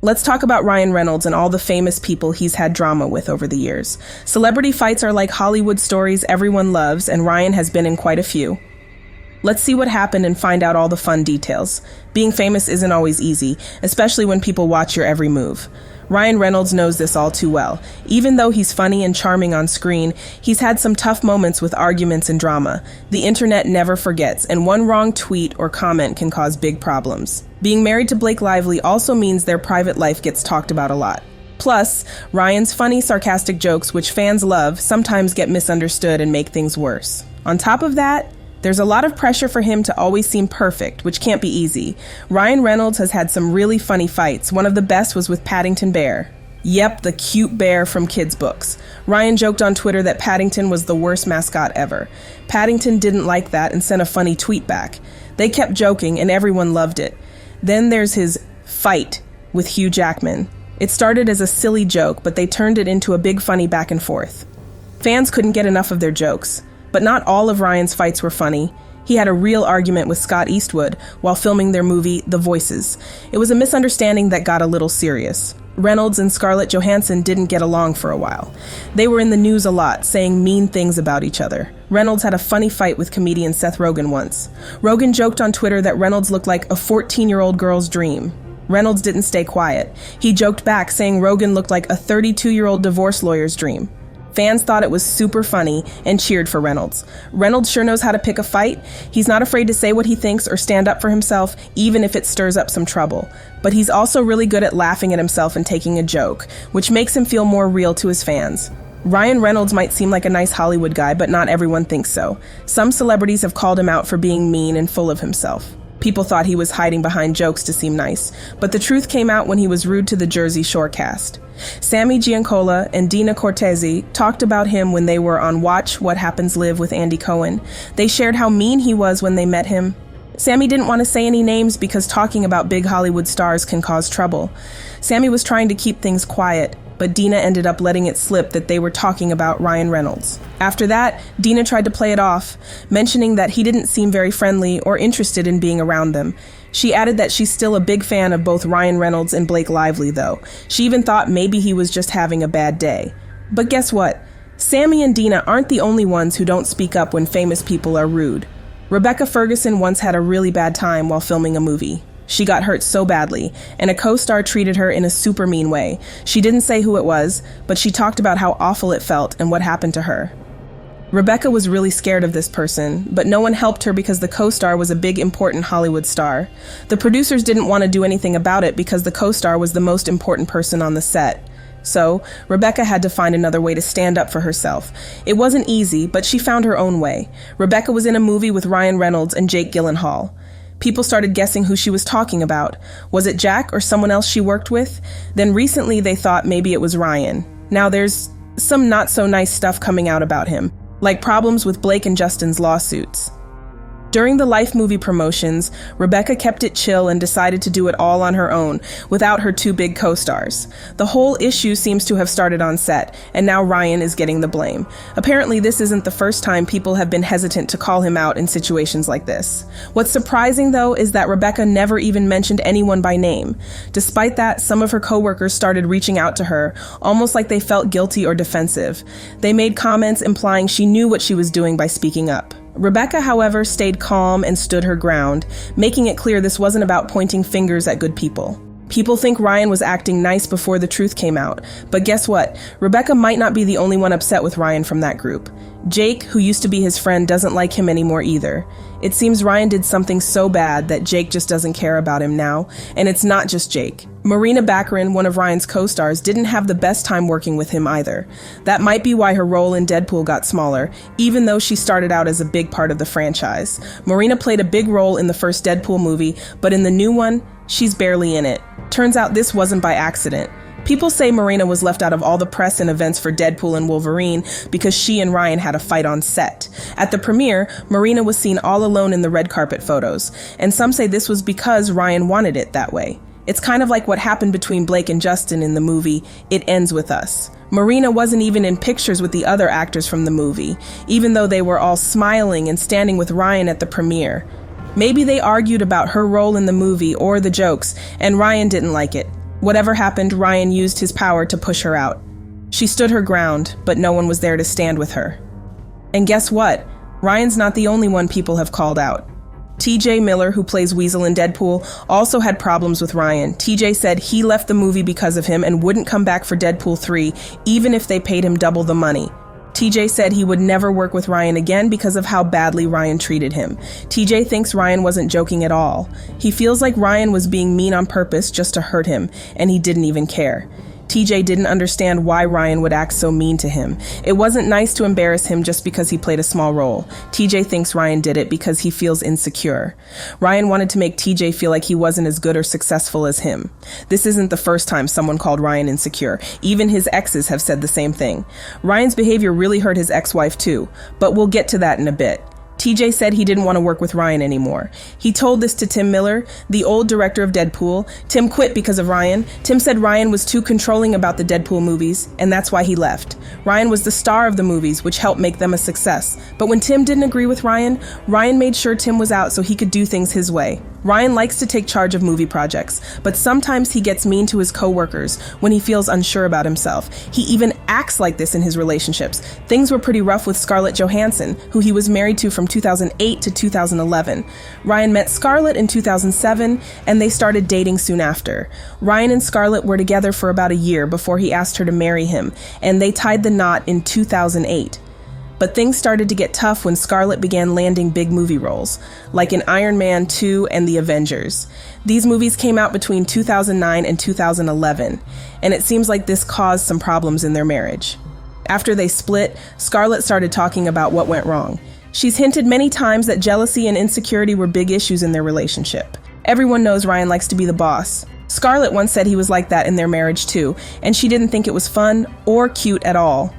Let's talk about Ryan Reynolds and all the famous people he's had drama with over the years. Celebrity fights are like Hollywood stories everyone loves, and Ryan has been in quite a few. Let's see what happened and find out all the fun details. Being famous isn't always easy, especially when people watch your every move. Ryan Reynolds knows this all too well. Even though he's funny and charming on screen, he's had some tough moments with arguments and drama. The internet never forgets, and one wrong tweet or comment can cause big problems. Being married to Blake Lively also means their private life gets talked about a lot. Plus, Ryan's funny, sarcastic jokes, which fans love, sometimes get misunderstood and make things worse. On top of that, there's a lot of pressure for him to always seem perfect, which can't be easy. Ryan Reynolds has had some really funny fights. One of the best was with Paddington Bear. Yep, the cute bear from kids' books. Ryan joked on Twitter that Paddington was the worst mascot ever. Paddington didn't like that and sent a funny tweet back. They kept joking and everyone loved it. Then there's his fight with Hugh Jackman. It started as a silly joke, but they turned it into a big funny back and forth. Fans couldn't get enough of their jokes. But not all of Ryan's fights were funny. He had a real argument with Scott Eastwood while filming their movie, The Voices. It was a misunderstanding that got a little serious. Reynolds and Scarlett Johansson didn't get along for a while. They were in the news a lot, saying mean things about each other. Reynolds had a funny fight with comedian Seth Rogen once. Rogen joked on Twitter that Reynolds looked like a 14-year-old girl's dream. Reynolds didn't stay quiet. He joked back, saying Rogen looked like a 32-year-old divorce lawyer's dream. Fans thought it was super funny and cheered for Reynolds. Reynolds sure knows how to pick a fight. He's not afraid to say what he thinks or stand up for himself, even if it stirs up some trouble. But he's also really good at laughing at himself and taking a joke, which makes him feel more real to his fans. Ryan Reynolds might seem like a nice Hollywood guy, but not everyone thinks so. Some celebrities have called him out for being mean and full of himself. People thought he was hiding behind jokes to seem nice, but the truth came out when he was rude to the Jersey Shore cast. Sammy Giancola and Dina Cortese talked about him when they were on Watch What Happens Live with Andy Cohen. They shared how mean he was when they met him. Sammy didn't want to say any names because talking about big Hollywood stars can cause trouble. Sammy was trying to keep things quiet, but Dina ended up letting it slip that they were talking about Ryan Reynolds. After that, Dina tried to play it off, mentioning that he didn't seem very friendly or interested in being around them. She added that she's still a big fan of both Ryan Reynolds and Blake Lively, though. She even thought maybe he was just having a bad day. But guess what? Sammy and Dina aren't the only ones who don't speak up when famous people are rude. Rebecca Ferguson once had a really bad time while filming a movie. She got hurt so badly, and a co-star treated her in a super mean way. She didn't say who it was, but she talked about how awful it felt and what happened to her. Rebecca was really scared of this person, but no one helped her because the co-star was a big, important Hollywood star. The producers didn't want to do anything about it because the co-star was the most important person on the set. So, Rebecca had to find another way to stand up for herself. It wasn't easy, but she found her own way. Rebecca was in a movie with Ryan Reynolds and Jake Gyllenhaal. People started guessing who she was talking about. Was it Jack or someone else she worked with? Then recently they thought maybe it was Ryan. Now there's some not so nice stuff coming out about him, like problems with Blake and Justin's lawsuits. During the Life movie promotions, Rebecca kept it chill and decided to do it all on her own, without her two big co-stars. The whole issue seems to have started on set, and now Ryan is getting the blame. Apparently, this isn't the first time people have been hesitant to call him out in situations like this. What's surprising, though, is that Rebecca never even mentioned anyone by name. Despite that, some of her coworkers started reaching out to her, almost like they felt guilty or defensive. They made comments implying she knew what she was doing by speaking up. Rebecca, however, stayed calm and stood her ground, making it clear this wasn't about pointing fingers at good people. People think Ryan was acting nice before the truth came out, but guess what? Rebecca might not be the only one upset with Ryan from that group. Jake, who used to be his friend, doesn't like him anymore either. It seems Ryan did something so bad that Jake just doesn't care about him now, and it's not just Jake. Marina Baccarin, one of Ryan's co-stars, didn't have the best time working with him either. That might be why her role in Deadpool got smaller, even though she started out as a big part of the franchise. Marina played a big role in the first Deadpool movie, but in the new one, she's barely in it. Turns out this wasn't by accident. People say Marina was left out of all the press and events for Deadpool and Wolverine because she and Ryan had a fight on set. At the premiere, Marina was seen all alone in the red carpet photos, and some say this was because Ryan wanted it that way. It's kind of like what happened between Blake and Justin in the movie It Ends With Us. Marina wasn't even in pictures with the other actors from the movie, even though they were all smiling and standing with Ryan at the premiere. Maybe they argued about her role in the movie or the jokes, and Ryan didn't like it. Whatever happened, Ryan used his power to push her out. She stood her ground, but no one was there to stand with her. And guess what? Ryan's not the only one people have called out. TJ Miller, who plays Weasel in Deadpool, also had problems with Ryan. TJ said he left the movie because of him and wouldn't come back for Deadpool 3, even if they paid him double the money. TJ said he would never work with Ryan again because of how badly Ryan treated him. TJ thinks Ryan wasn't joking at all. He feels like Ryan was being mean on purpose just to hurt him, and he didn't even care. TJ didn't understand why Ryan would act so mean to him. It wasn't nice to embarrass him just because he played a small role. TJ thinks Ryan did it because he feels insecure. Ryan wanted to make TJ feel like he wasn't as good or successful as him. This isn't the first time someone called Ryan insecure. Even his exes have said the same thing. Ryan's behavior really hurt his ex-wife too, but we'll get to that in a bit. TJ said he didn't want to work with Ryan anymore. He told this to Tim Miller, the old director of Deadpool. Tim quit because of Ryan. Tim said Ryan was too controlling about the Deadpool movies, and that's why he left. Ryan was the star of the movies, which helped make them a success. But when Tim didn't agree with Ryan, Ryan made sure Tim was out so he could do things his way. Ryan likes to take charge of movie projects, but sometimes he gets mean to his co-workers when he feels unsure about himself. He even acts like this in his relationships. Things were pretty rough with Scarlett Johansson, who he was married to from 2008 to 2011. Ryan met Scarlett in 2007, and they started dating soon after. Ryan and Scarlett were together for about a year before he asked her to marry him, and they tied the knot in 2008. But things started to get tough when Scarlett began landing big movie roles, like in Iron Man 2 and The Avengers. These movies came out between 2009 and 2011, and it seems like this caused some problems in their marriage. After they split, Scarlett started talking about what went wrong. She's hinted many times that jealousy and insecurity were big issues in their relationship. Everyone knows Ryan likes to be the boss. Scarlett once said he was like that in their marriage too, and she didn't think it was fun or cute at all.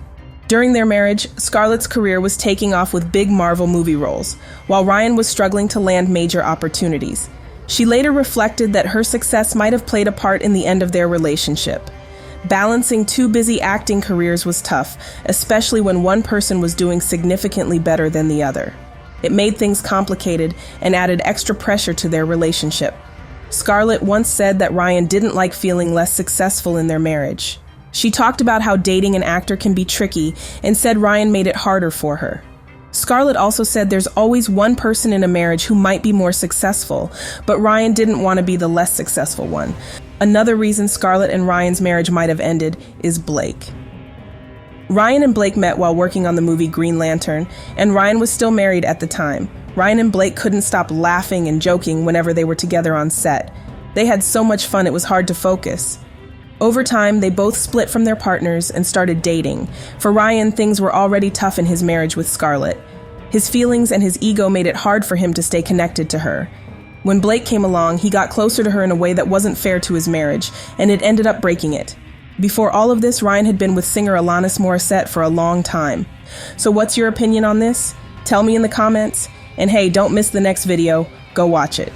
During their marriage, Scarlett's career was taking off with big Marvel movie roles, while Ryan was struggling to land major opportunities. She later reflected that her success might have played a part in the end of their relationship. Balancing two busy acting careers was tough, especially when one person was doing significantly better than the other. It made things complicated and added extra pressure to their relationship. Scarlett once said that Ryan didn't like feeling less successful in their marriage. She talked about how dating an actor can be tricky and said Ryan made it harder for her. Scarlett also said there's always one person in a marriage who might be more successful, but Ryan didn't want to be the less successful one. Another reason Scarlett and Ryan's marriage might have ended is Blake. Ryan and Blake met while working on the movie Green Lantern, and Ryan was still married at the time. Ryan and Blake couldn't stop laughing and joking whenever they were together on set. They had so much fun it was hard to focus. Over time, they both split from their partners and started dating. For Ryan, things were already tough in his marriage with Scarlett. His feelings and his ego made it hard for him to stay connected to her. When Blake came along, he got closer to her in a way that wasn't fair to his marriage, and it ended up breaking it. Before all of this, Ryan had been with singer Alanis Morissette for a long time. So what's your opinion on this? Tell me in the comments. And hey, don't miss the next video. Go watch it.